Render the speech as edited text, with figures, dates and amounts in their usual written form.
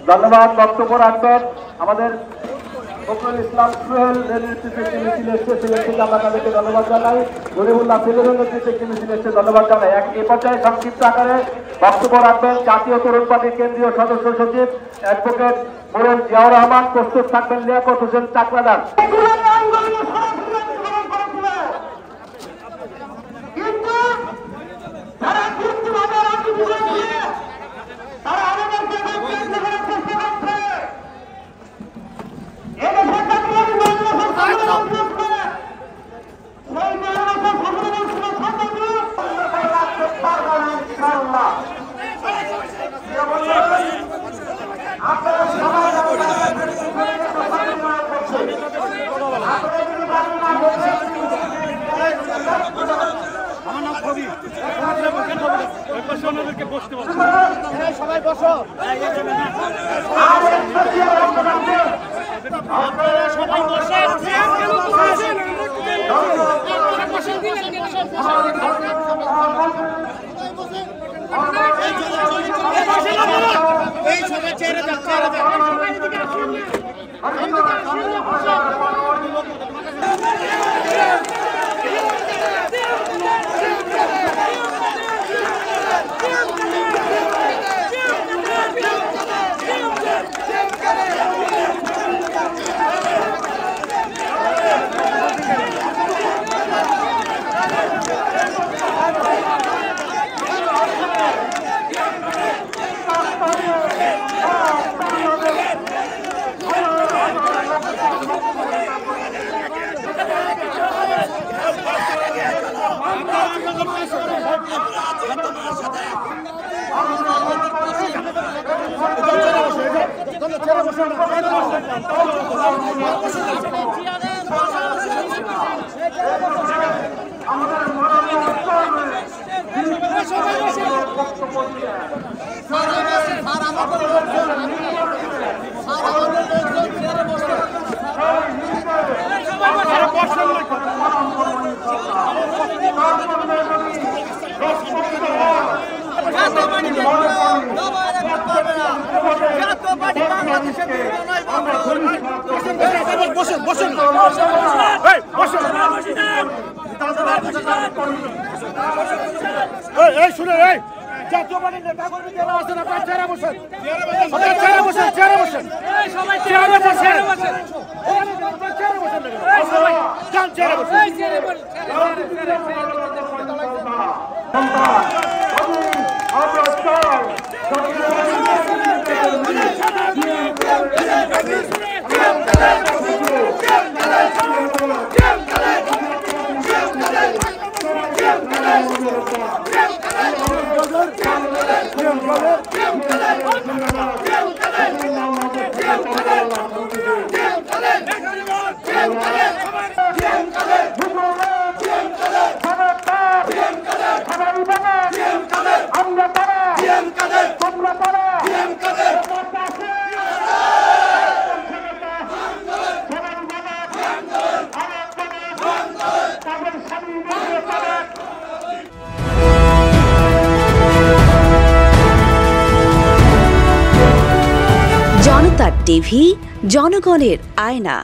ধন্যবাদ। বক্তব্য রাখবেন আমাদের ফখরুল ইসলাম সোহেল নেতৃত্বে একটি মিছিল এসেছে, আমরা তাদেরকে ধন্যবাদ জানাই। জরিফুল্লাহ ফিরোজের নেতৃত্বে একটি মিছিল এসেছে, ধন্যবাদ জানাই। এ পর্যায়ে সংক্ষিপ্ত আকারে বক্তব্য রাখবেন জাতীয় তরুণ পার্টির কেন্দ্রীয় সদস্য সচিব অ্যাডভোকেট মোরল জিয়াউর রহমান। প্রস্তুত থাকবেন লিয়াকত হোসেন চাকলাদার। সবাই বসো, সবাই এই সবাই চেয়ারে যান, চেয়ারে যান। জাতীয় পার্টির নেতা কর্মী যারা আছেন আপনারা চেয়ারে বসেন, চেয়ারে বসেন, চেয়ারে বসেন, সবাই চেয়ারে বসেন, চেয়ারে বসেন, সবাই যান চেয়ারে বসেন। জনতা টিভি, জনগণের আয়না।